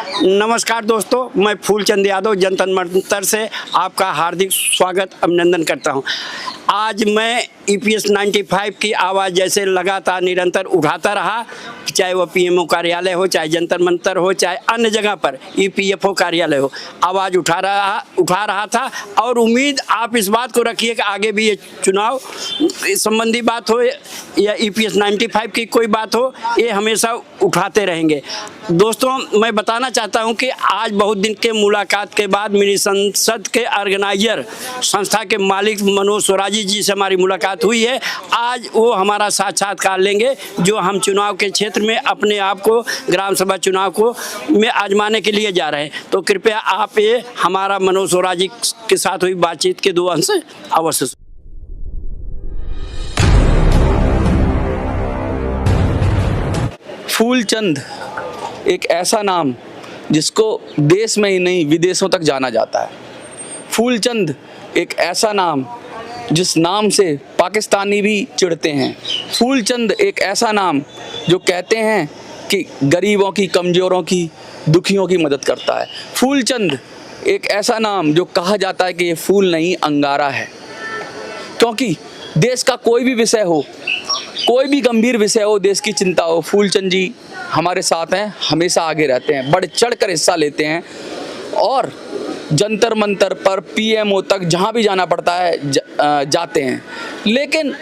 नमस्कार दोस्तों, मैं फूलचंद यादव जनता मंतर से आपका हार्दिक स्वागत अभिनंदन करता हूं। आज मैं EPS 95 की आवाज़ जैसे लगातार निरंतर उठाता रहा, चाहे वो PMO कार्यालय हो, चाहे जंतर मंतर हो, चाहे अन्य जगह पर EPFO कार्यालय हो, आवाज़ उठा रहा था। और उम्मीद आप इस बात को रखिए कि आगे भी ये चुनाव संबंधी बात हो या EPS 95 की कोई बात हो, ये हमेशा उठाते रहेंगे। दोस्तों, मैं बताना चाहता हूं कि आज बहुत दिन के मुलाकात के बाद मेरी संसद के ऑर्गेनाइजर संस्था के मालिक मनोज स्वराजी जी से हमारी मुलाकात हुई है। आज वो हमारा साक्षात्कार लेंगे जो हम चुनाव के क्षेत्र में अपने आप को ग्राम सभा चुनाव को में आजमाने के लिए जा रहे हैं। तो कृपया आप ये हमारा मनोज स्वराजी के साथ हुई बातचीत के 2 अंश अवश्य। फूलचंद एक ऐसा नाम जिसको देश में ही नहीं विदेशों तक जाना जाता है। फूलचंद एक ऐसा नाम जिस नाम से पाकिस्तानी भी चिढ़ते हैं। फूलचंद एक ऐसा नाम जो कहते हैं कि गरीबों की, कमज़ोरों की, दुखियों की मदद करता है। फूलचंद एक ऐसा नाम जो कहा जाता है कि ये फूल नहीं अंगारा है, क्योंकि देश का कोई भी विषय हो, कोई भी गंभीर विषय हो, देश की चिंता हो, फूलचंद जी हमारे साथ हैं, हमेशा आगे रहते हैं, बढ़ चढ़ कर हिस्सा लेते हैं और जंतर मंतर पर PMO तक जहाँ भी जाना पड़ता है जाते हैं। लेकिन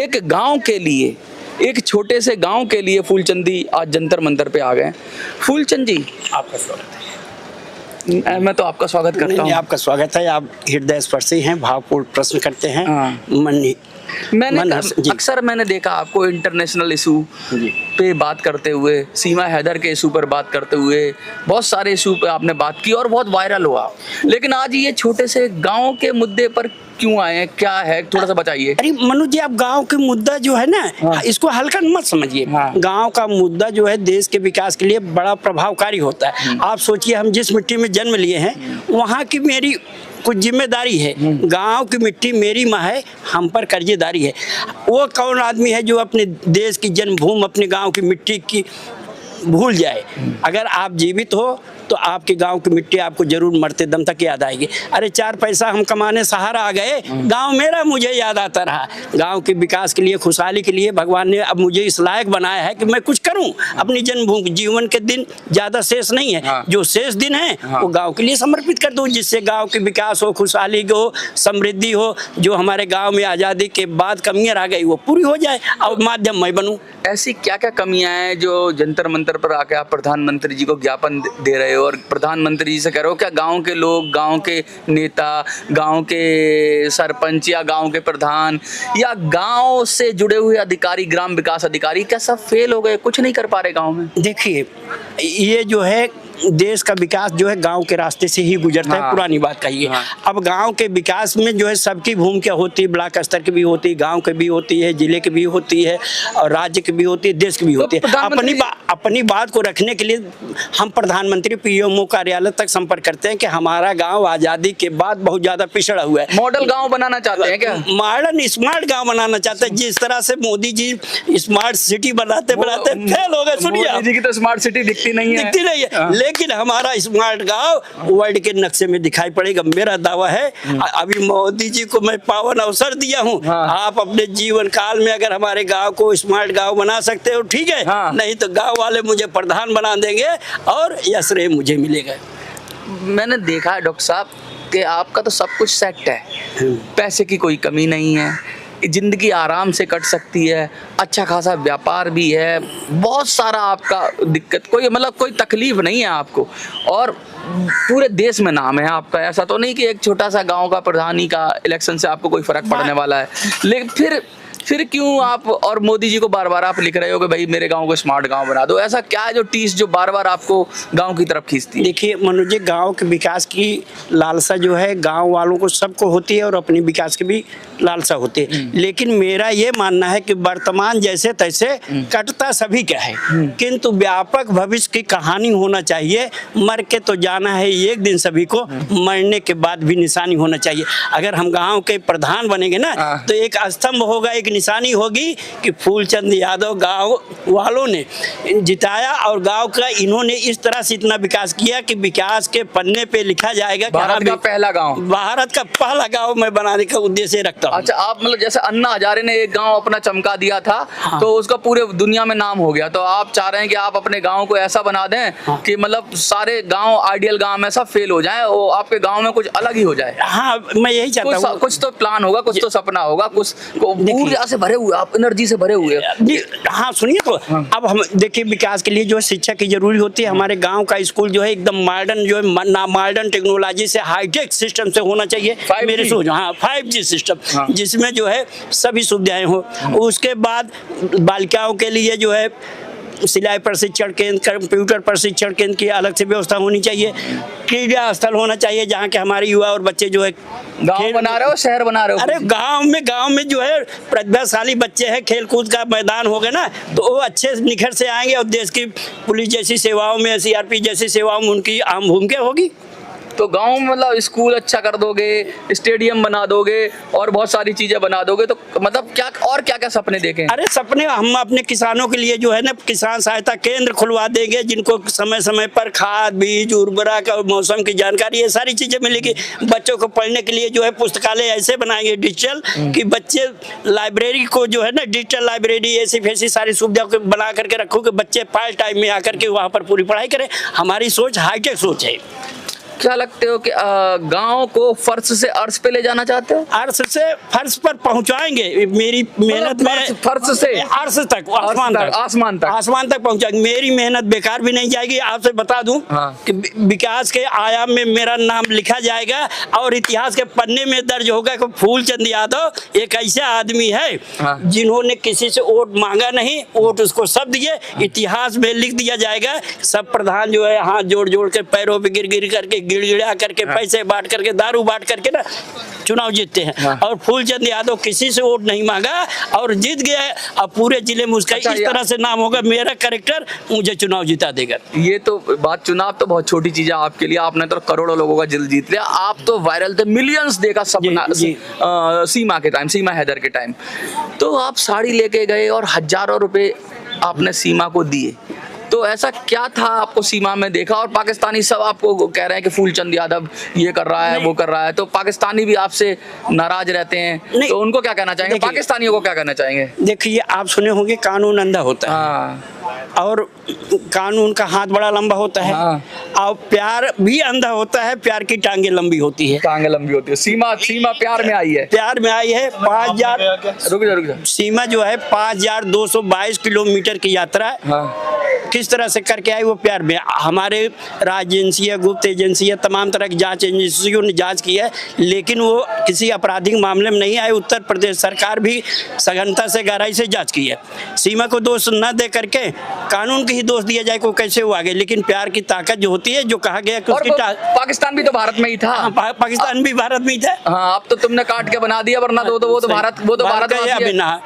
एक गांव के लिए, एक छोटे से गांव के लिए फूलचंद जी आज जंतर मंतर पे आ गए। फूलचंद जी, आपका स्वागत है। मैं तो आपका स्वागत करता हूँ। आपका स्वागत है। आप हृदय स्पर्शी हैं, भावपूर्ण प्रश्न करते हैं। मैंने देखा आपको इंटरनेशनल इशू पे बात करते हुए, सीमा हैदर के इशू पर बात करते हुए, बहुत सारे इशू पे आपने बात की और बहुत वायरल हुआ। लेकिन आज ये छोटे से गांव के मुद्दे पर क्यों आए हैं, क्या है, थोड़ा सा बताइए। अरे मनोज जी, आप गांव के मुद्दा जो है ना, इसको हल्का मत समझिए। गांव का मुद्दा जो है देश के विकास के लिए बड़ा प्रभावकारी होता है। आप सोचिए, हम जिस मिट्टी में जन्म लिए हैं वहाँ की मेरी कुछ जिम्मेदारी है। गांव की मिट्टी मेरी माँ है, हम पर कर्जेदारी है। वो कौन आदमी है जो अपने देश की जन्मभूमि, अपने गांव की मिट्टी की भूल जाए? अगर आप जीवित हो तो आपके गांव की मिट्टी आपको जरूर मरते दम तक याद आएगी। अरे 4 पैसा हम कमाने सहारा आ गए, गांव मेरा मुझे याद आता रहा। गांव के विकास के लिए, खुशहाली के लिए भगवान ने अब मुझे इस लायक बनाया है कि मैं कुछ करूं। अपनी जन्मभूमि, जीवन के दिन ज्यादा शेष नहीं है, जो शेष दिन है वो गांव के लिए समर्पित कर दूं, जिससे गांव के विकास हो, खुशहाली हो, समृद्धि हो। जो हमारे गाँव में आज़ादी के बाद कमियाँ रह गई वो पूरी हो जाए और माध्यम मैं बनूँ। ऐसी क्या क्या कमियां हैं जो जंतर मंतर पर आके आप प्रधानमंत्री जी को ज्ञापन दे रहे हो और प्रधानमंत्री जी से कह रहे हो? क्या गांव के लोग, गांव के नेता, गांव के सरपंच या गांव के प्रधान या गांव से जुड़े हुए अधिकारी, ग्राम विकास अधिकारी, क्या सब फेल हो गए, कुछ नहीं कर पा रहे गांव में? देखिए, ये जो है देश का विकास जो है गांव के रास्ते से ही गुजरता है, पुरानी बात कही है। अब गांव के विकास में जो है सबकी भूमिका होती है, ब्लॉक स्तर की भी होती है, गांव की भी होती है, जिले की भी होती है और राज्य की भी होती है, देश की भी होती है। अपनी बात को रखने के लिए हम प्रधानमंत्री PMO कार्यालय तक संपर्क करते हैं कि हमारा गाँव आज़ादी के बाद बहुत ज्यादा पिछड़ा हुआ है। मॉडल गाँव बनाना चाहते हैं क्या? मॉडर्न स्मार्ट गाँव बनाना चाहते हैं। जिस तरह से मोदी जी स्मार्ट सिटी बनाते बनाते फेल हो गए। सुनिए, मोदी जी की तो स्मार्ट सिटी दिखती नहीं है, लेकिन हमारा स्मार्ट गांव वर्ल्ड के नक्शे में दिखाई पड़ेगा। मेरा दावा है, अभी मोदी जी को मैं पावन अवसर दिया हूं। आप अपने जीवन काल में अगर हमारे गांव को स्मार्ट गांव बना सकते हो ठीक है, नहीं तो गांव वाले मुझे प्रधान बना देंगे और यह श्रेय मुझे मिलेगा। मैंने देखा है डॉक्टर साहब कि आपका तो सब कुछ सेट है, पैसे की कोई कमी नहीं है, जिंदगी आराम से कट सकती है, अच्छा खासा व्यापार भी है, बहुत सारा आपका दिक्कत कोई मतलब कोई तकलीफ नहीं है आपको, और पूरे देश में नाम है आपका। ऐसा तो नहीं कि एक छोटा सा गांव का प्रधान ही का इलेक्शन से आपको कोई फर्क पड़ने वाला है। लेकिन फिर क्यों आप और मोदी जी को बार बार आप लिख रहे हो कि भाई मेरे गांव को स्मार्ट गांव बना दो? ऐसा क्या है जो टीस जो बार बार आपको गांव की तरफ खींचती है? देखिए मनोज जी, गांव के विकास की लालसा जो है गांव वालों को सबको होती है और अपने विकास की भी लालसा होती है। लेकिन मेरा ये मानना है कि वर्तमान जैसे तैसे कटता सभी का है, किंतु व्यापक भविष्य की कहानी होना चाहिए। मर के तो जाना है एक दिन सभी को, मरने के बाद भी निशानी होना चाहिए। अगर हम गाँव के प्रधान बनेंगे ना तो एक स्तंभ होगा, एक निशानी होगी कि फूलचंद यादव गांव वालों ने जिताया और गांव का इन्होंने इस तरह से इतना विकास किया कि विकास के पन्ने पे लिखा जाएगा कि भारत का पहला गांव, भारत का पहला गांव मैं बनाने का उद्देश्य रखता हूँ। अच्छा, आप मतलब जैसे अन्ना हजारे ने एक गांव अपना चमका दिया था, हाँ। तो उसका पूरे दुनिया में नाम हो गया, तो आप चाह रहे हैं कि आप अपने गांव को ऐसा बना दें हाँ। कि मतलब सारे गांव आइडियल गांव में सब फेल हो जाए और आपके गांव में कुछ अलग ही हो जाए। हाँ, मैं यही चाहता हूँ। कुछ तो प्लान होगा, कुछ तो सपना होगा, कुछ ऊर्जा से भरे हुए, आप एनर्जी से भरे हुए। हाँ सुनिए, तो अब हम देखिए विकास के लिए जो है शिक्षा की जरूरी होती है। हमारे गांव का स्कूल जो है एकदम मॉडर्न, जो है मॉडर्न टेक्नोलॉजी से, हाईटेक सिस्टम से होना चाहिए, 5G? मेरे सोच। हाँ, 5G सिस्टम, हाँ। जिसमें जो है सभी सुविधाएं हो। उसके बाद बालिकाओं के लिए जो है सिलाई प्रशिक्षण केंद्र, कंप्यूटर प्रशिक्षण केंद्र की अलग से व्यवस्था होनी चाहिए। क्रीड़ा स्थल होना चाहिए जहाँ के हमारे युवा और बच्चे जो है गांव बना रहे हो, शहर बना रहे हो? अरे गांव में जो है प्रतिभाशाली बच्चे हैं, खेल कूद का मैदान हो गया ना, तो वो अच्छे निखर से आएंगे और देश की पुलिस जैसी सेवाओं में, सीआरपी जैसी सेवाओं में उनकी आम भूमिका होगी। तो गांव में मतलब स्कूल अच्छा कर दोगे, स्टेडियम बना दोगे और बहुत सारी चीजें बना दोगे, तो मतलब क्या और क्या क्या सपने देखें? अरे सपने हम अपने किसानों के लिए जो है ना किसान सहायता केंद्र खुलवा देंगे, जिनको समय समय पर खाद, बीज, उर्वरक और मौसम की जानकारी, ये सारी चीजें मिलेगी। बच्चों को पढ़ने के लिए जो है पुस्तकालय ऐसे बनाएंगे डिजिटल कि बच्चे लाइब्रेरी को जो है ना, डिजिटल लाइब्रेरी ऐसी सारी सुविधा को बना करके रखो कि बच्चे पार्ट टाइम में आकर के वहाँ पर पूरी पढ़ाई करें। हमारी सोच हाईटेक सोच है। क्या लगते हो कि गांव को फर्श से अर्श पे ले जाना चाहते हो? अर्श से फर्श पर पहुंचाएंगे। मेरी मेहनत में फर्श से अर्श तक, आसमान तक पहुंचाएंगे। मेरी मेहनत बेकार भी नहीं जाएगी। आपसे बता दूं कि विकास के आयाम में मेरा नाम लिखा जाएगा और इतिहास के पन्ने में दर्ज होगा कि फूलचंद यादव एक ऐसा आदमी है जिन्होंने किसी से वोट मांगा नहीं, वोट उसको सब दिए। इतिहास में लिख दिया जाएगा। सब प्रधान जो है हाथ जोड़ जोड़ के, पैरों पे गिर करके, गिड़गिड़ा करके, पैसे बांट करके, दारू बांट करके ना चुनाव जीतते हैं। और फूलचंद यादव किसी से वोट नहीं मांगा और जीत गया। अब पूरे जिले में उसका इस तरह से नाम होगा, मेरा कैरेक्टर मुझे चुनाव जिता देगा। ये तो बात, चुनाव तो बहुत छोटी चीज है आपके लिए, आपने तो करोड़ों लोगों का दिल जीत लिया। आप तो वायरल थे, मिलियंस देखा सपना सीमा के टाइम, सीमा हैदर के टाइम। तो आप साड़ी लेके गए और हजारों रुपए आपने सीमा को दिए, तो ऐसा क्या था आपको सीमा में देखा? और पाकिस्तानी सब आपको कह रहे हैं कि फूलचंद यादव ये कर रहा है, वो कर रहा है, तो पाकिस्तानी भी आपसे नाराज रहते हैं, तो उनको क्या कहना चाहेंगे? पाकिस्तानियों को क्या कहना चाहेंगे? देखिए, आप सुने होंगे कानून अंधा होता है और कानून का हाथ बड़ा लंबा होता है और प्यार भी अंधा होता है, प्यार की टांगे लंबी होती है। टांगे लंबी होती है। सीमा प्यार में आई है। प्यार में आई है। 5000 रुक जा। सीमा जो है 5222 किलोमीटर की यात्रा किस तरह से करके आई, वो प्यार में। हमारे राज्य एजेंसियाँ, गुप्त एजेंसियाँ, तमाम तरह की जांच एजेंसियों ने जांच की है, लेकिन वो किसी आपराधिक मामले में नहीं आए। उत्तर प्रदेश सरकार भी सघनता से, गहराई से जांच की है। सीमा को दोष न दे करके कानून के ही दोष दिया जाए को कैसे वो आगे, लेकिन प्यार की ताकत जो होती है, जो कहा गया कि उसकी पाकिस्तान भी तो भारत में ही था। पाकिस्तान भी भारत में ही था। हाँ, अब तो तुमने काट के बना दिया, वरना वो तो भारत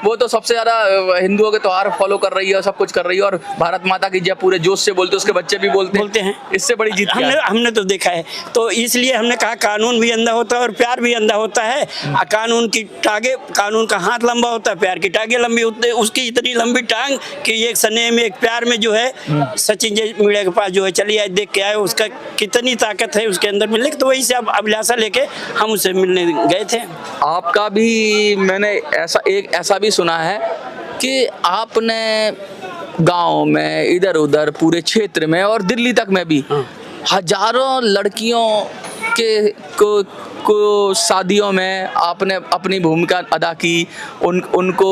वो तो सबसे ज्यादा हिंदुओं के त्योहार फॉलो कर रही है, सब कुछ कर रही है, और भारत माता की जय पूरे जोश से बोलते, उसके बच्चे भी बोलते हैं। इससे बड़ी जीत हमने तो देखा है। तो इसलिए हमने कहा कानून भी अंधा होता है और प्यार भी अंधा होता है। कानून का हाथ लंबा होता है, प्यार की टांगे लंबी होती है। उसकी इतनी लंबी टांग कि एक स्नेह में, एक प्यार में जो है, सचिन जी मीडिया के पास जो है चलिए आए, देख के आए, उसका कितनी ताकत है उसके अंदर मिलने की। तो वही से अब अभिलाषा लेके हम उससे मिलने गए थे। आपका भी मैंने ऐसा भी सुना है कि आपने गांव में, इधर उधर पूरे क्षेत्र में और दिल्ली तक में भी हजारों लड़कियों को शादियों में आपने अपनी भूमिका अदा की। उनको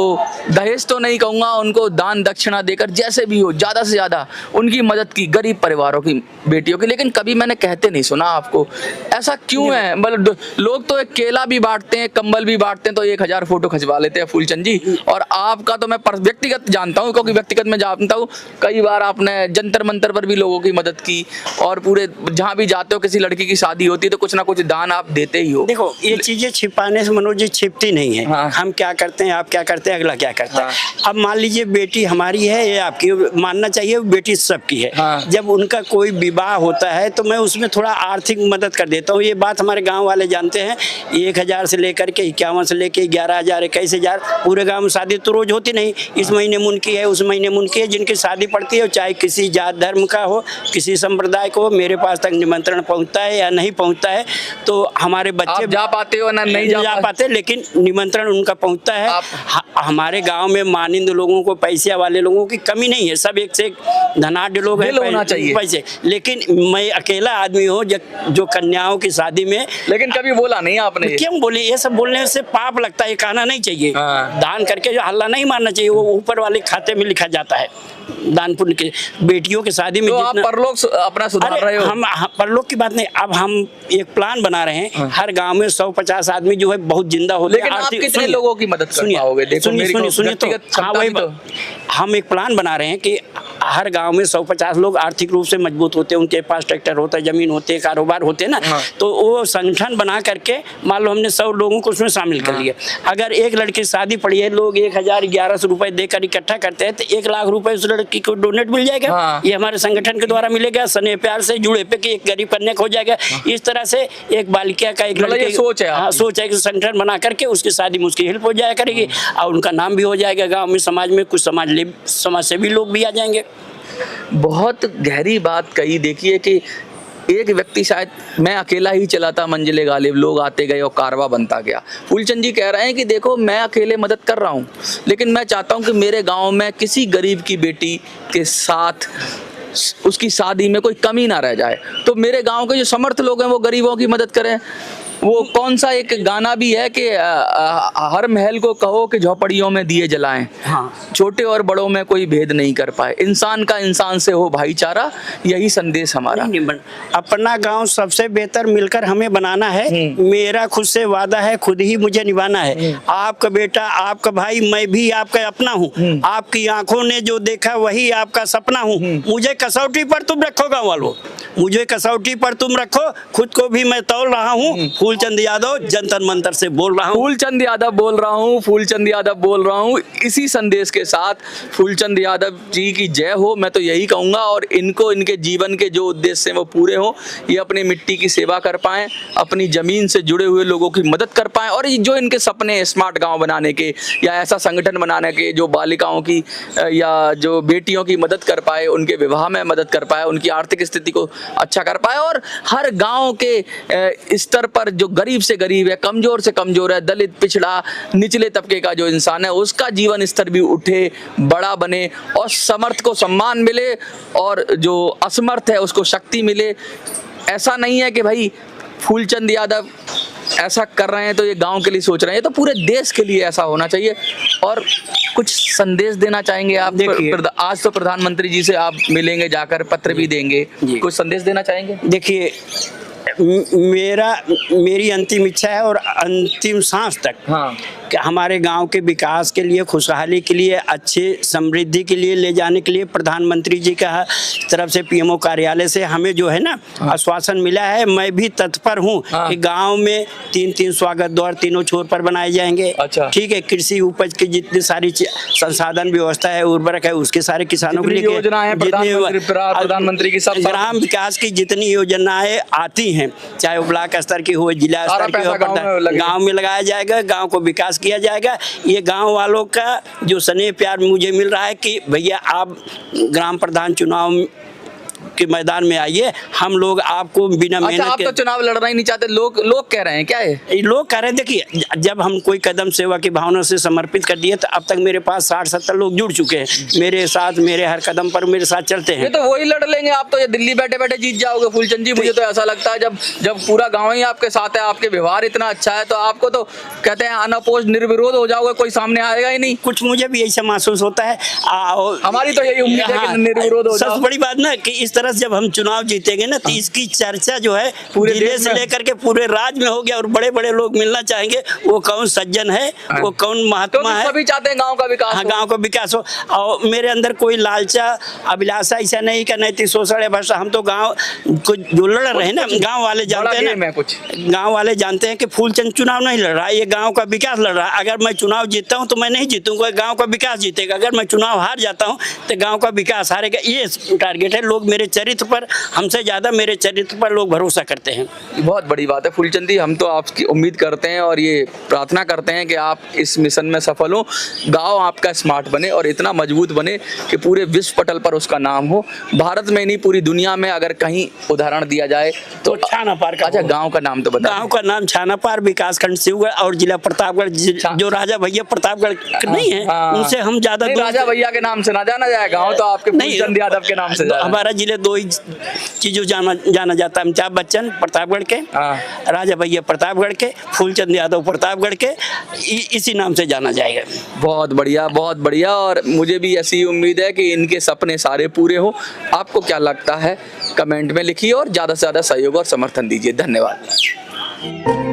दहेज तो नहीं कहूँगा, उनको दान दक्षिणा देकर जैसे भी हो ज़्यादा से ज़्यादा उनकी मदद की, गरीब परिवारों की बेटियों की। लेकिन कभी मैंने कहते नहीं सुना आपको। ऐसा क्यों है? मतलब लोग तो एक केला भी बांटते हैं, कंबल भी बांटते हैं, तो 1000 फोटो खिंचवा लेते हैं फूलचंद जी। और आपका तो मैं व्यक्तिगत जानता हूँ, क्योंकि व्यक्तिगत मैं जानता हूँ, कई बार आपने जंतर मंतर पर भी लोगों की मदद की, और पूरे जहाँ भी जाते हो किसी लड़की की शादी होती है तो कुछ ना कुछ दान आप देते यही हो। देखो, ये चीजें छिपाने से मनोज जी छिपती नहीं है। हाँ। हम क्या करते हैं, आप क्या करते हैं, अगला क्या करता हाँ। है। अब मान लीजिए बेटी हमारी है या आपकी, मानना चाहिए बेटी सबकी है। हाँ। जब उनका कोई विवाह होता है तो मैं उसमें थोड़ा आर्थिक मदद कर देता हूँ। ये बात हमारे गाँव वाले जानते हैं। 1000 से लेकर के 51 से लेकर 11,000 21,000, पूरे गाँव में शादी तो रोज होती नहीं। इस महीने मुनकी है, उस महीने मुनकी है। जिनकी शादी पड़ती है, चाहे किसी जात धर्म का हो, किसी संप्रदाय को हो, मेरे पास तक निमंत्रण पहुंचता है या नहीं पहुंचता है। तो हमारे बच्चे आप जा पाते हो ना नहीं जा पाते, लेकिन निमंत्रण उनका पहुंचता है। हमारे गांव में मानिंद लोगों को, पैसे वाले लोगों की कमी नहीं है। सब एक से एक धनाढ्य लोग हैं, होना चाहिए पैसे। लेकिन मैं अकेला आदमी हूँ जो कन्याओं की शादी में, लेकिन कभी बोला नहीं आपने ये? क्यों बोले? ये सब बोलने से पाप लगता है, ये कहना नहीं चाहिए। हाँ। दान करके जो हल्ला नहीं मारना चाहिए, वो ऊपर वाले खाते में लिखा जाता है। दान पुण्य के बेटियों की शादी में तो आप परलोक अपना सुधार रहे हो। हम परलोक की बात नहीं। अब हम एक प्लान बना रहे हैं। हर गांव में 150 आदमी जो है बहुत जिंदा होते हैं। लेकिन आप कितने लोगों की मदद कर पाओगे? देखो सुनिए तो, हाँ वही हम एक प्लान बना रहे हैं कि हर गांव में 150 लोग आर्थिक रूप से मजबूत होते हैं, उनके पास ट्रैक्टर होता है, जमीन होते हैं, कारोबार होते हैं ना। हाँ। तो वो संगठन बना करके, मान लो हमने 100 लोगों को उसमें शामिल कर लिया। अगर एक लड़की की शादी पड़ी है, लोग 1000-1100 रुपए देकर इकट्ठा करते हैं, तो 1 लाख रुपए उस लड़की को डोनेट मिल जाएगा। हाँ। ये हमारे संगठन के द्वारा मिलेगा। स्नेह प्यार से जुड़े पे कि एक गरीब कन्या हो जाएगा। इस तरह से एक बालिका का, एक लड़के की सोच है। हाँ, सोच है कि संगठन बना करके उसकी शादी में उसकी हेल्प हो जाया करेगी और उनका नाम भी हो जाएगा गाँव में, समाज में। कुछ समाज से भी लोग भी आ जाएंगे। बहुत गहरी बात कही। देखिए कि एक व्यक्ति, शायद मैं अकेला ही चलाता मंजिले गालिब, लोग आते गए और कारवा बनता गया। फूलचंद जी कह रहे हैं कि देखो मैं अकेले मदद कर रहा हूँ, लेकिन मैं चाहता हूँ कि मेरे गांव में किसी गरीब की बेटी के साथ उसकी शादी में कोई कमी ना रह जाए। तो मेरे गांव के जो समर्थ लोग हैं वो गरीबों की मदद करें। वो कौन सा एक गाना भी है कि हर महल को कहो कि झोपड़ियों में दिए जलाएं। हाँ। छोटे और बड़ों में कोई भेद नहीं कर पाए, इंसान का इंसान से हो भाईचारा, यही संदेश हमारा। अपना गांव सबसे बेहतर मिलकर हमें बनाना है। मेरा खुद से वादा है, खुद ही मुझे निभाना है। आपका बेटा, आपका भाई, मैं भी आपका अपना हूँ। आपकी आंखों ने जो देखा वही आपका सपना हूँ। मुझे कसौटी पर तुम रखो गाँव वालों, मुझे कसौटी पर तुम रखो, खुद को भी मैं तौल रहा हूँ। फूलचंद यादव जंतर मंतर से बोल रहा हूँ। फूलचंद यादव बोल रहा हूँ, फूलचंद यादव बोल रहा हूँ। इसी संदेश के साथ फूलचंद यादव जी की जय हो, मैं तो यही कहूँगा। और इनको, इनके जीवन के जो उद्देश्य हैं वो पूरे हों। ये अपनी मिट्टी की सेवा कर पाएँ, अपनी ज़मीन से जुड़े हुए लोगों की मदद कर पाएँ, और जो इनके सपने स्मार्ट गाँव बनाने के या ऐसा संगठन बनाने के जो बालिकाओं की या जो बेटियों की मदद कर पाए, उनके विवाह में मदद कर पाए, उनकी आर्थिक स्थिति को अच्छा कर पाए, और हर गाँव के स्तर पर जो गरीब से गरीब है, कमजोर से कमजोर है, दलित, पिछड़ा, निचले तबके का जो इंसान है, उसका जीवन स्तर भी उठे, बड़ा बने, और समर्थ को सम्मान मिले और जो असमर्थ है उसको शक्ति मिले। ऐसा नहीं है कि भाई फूलचंद यादव ऐसा कर रहे हैं तो ये गांव के लिए सोच रहे हैं, ये तो पूरे देश के लिए ऐसा होना चाहिए। और कुछ संदेश देना चाहेंगे आप? आज तो प्रधानमंत्री जी से आप मिलेंगे, जाकर पत्र भी देंगे, कुछ संदेश देना चाहेंगे? देखिए, मेरी अंतिम इच्छा है और अंतिम सांस तक, हाँ, कि हमारे गांव के विकास के लिए, खुशहाली के लिए, अच्छे समृद्धि के लिए ले जाने के लिए प्रधानमंत्री जी का तरफ से, पीएमओ कार्यालय से हमें जो है ना आश्वासन मिला है। मैं भी तत्पर हूं कि गांव में 3-3 स्वागत द्वार तीनों छोर पर बनाए जाएंगे। अच्छा। ठीक है। कृषि उपज की जितनी सारी संसाधन व्यवस्था है, उर्वरक है, उसके सारे किसानों के लिए योजना है प्रधानमंत्री की, सब ग्राम विकास की जितनी योजनाएं आती हैं, चाहे वो ब्लॉक स्तर की हो, जिला स्तर की हो, गांव में लगाया जाएगा, गांव को विकास किया जाएगा। ये गांव वालों का जो स्नेह प्यार मुझे मिल रहा है कि भैया आप ग्राम प्रधान चुनाव के मैदान में आइए, हम लोग आपको बिना मेहनत आप तो चुनाव लड़ना ही नहीं चाहते, लोग कह रहे हैं क्या है? लोग कह रहे हैं, देखिए जब हम कोई कदम सेवा की भावना से समर्पित कर दिए, तो अब तक मेरे पास 60-70 लोग जुड़ चुके हैं मेरे साथ, मेरे हर कदम पर मेरे साथ चलते हैं। ये तो वही लड़ लेंगे, आप तो ये दिल्ली बैठे बैठे जीत जाओगे फूलचंद जी। मुझे तो ऐसा लगता है जब पूरा गाँव ही आपके साथ है, आपके व्यवहार इतना अच्छा है, तो आपको तो कहते हैं अनअपोज्ड निर्विरोध हो जाओगे, कोई सामने आएगा ही नहीं। कुछ मुझे भी ऐसा महसूस होता है। हमारी तो यही उम्मीद है कि निर्विरोध हो जाओ। सबसे बड़ी बात ना कि इस तरह तरह से जब हम चुनाव जीतेंगे ना तो इसकी चर्चा जो है पूरे जिले देश से में? लेकर के पूरे राज्य में हो गया और बड़े बड़े लोग मिलना चाहेंगे वो कौन सज्जन है, वो कौन तो महात्मा है। सभी चाहते हैं गांव का विकास हाँ, हो। गांव का विकास हो। और मेरे अंदर कोई लालचा अभिलाषा ऐसा नहीं का नैतिक शोषण है। बस हम तो गांव कुछ जो लड़ रहे हैं ना, गांव वाले जानते बड़ा हैं गेम है ना, कुछ। गांव वाले जानते हैं कि फूलचंद चुनाव नहीं लड़ रहा है, ये गांव का विकास लड़ रहा है। अगर मैं चुनाव जीतता हूं तो मैं नहीं जीतूंगा, गांव का विकास जीतेगा। अगर मैं चुनाव हार जाता हूं तो गांव का विकास हारेगा। ये टारगेट है। लोग मेरे चरित्र पर, हमसे ज्यादा मेरे चरित्र पर लोग भरोसा करते हैं। बहुत बड़ी बात है फूलचंद जी, हम तो आपकी उम्मीद करते हैं और ये प्रार्थना करते हैं कि आप इस मिशन में सफल हो, गांव आपका स्मार्ट बने और इतना मजबूत बने कि पूरे विश्व पटल पर उसका नाम हो। भारत में नहीं, पूरी दुनिया में अगर कहीं उदाहरण दिया जाए तो छानापार का। अच्छा, गांव का नाम तो बता। गांव का नाम छानापार, विकासखंड शिवगढ़ और जिला प्रतापगढ़। जो राजा भैया प्रतापगढ़ नहीं है, उनसे हम ज्यादा नहीं, दूर। राजा भैया के नाम से ना जाना जाए, गांव तो आपके नहीं, फूलचंद यादव के नाम से जाना। हमारा जिले दो ही चीजों जाना जाता है। अमिताभ बच्चन प्रतापगढ़ के, हाँ। राजा भैया प्रतापगढ़ के, फूलचंद यादव प्रतापगढ़ के, इसी नाम से जाना जाएगा। बहुत बढ़िया, बहुत बढ़िया। और मुझे भी ऐसी उम्मीद है कि इनके सपने सारे पूरे हो। आपको क्या लगता है कमेंट में लिखिए और ज़्यादा से ज़्यादा सहयोग और समर्थन दीजिए। धन्यवाद।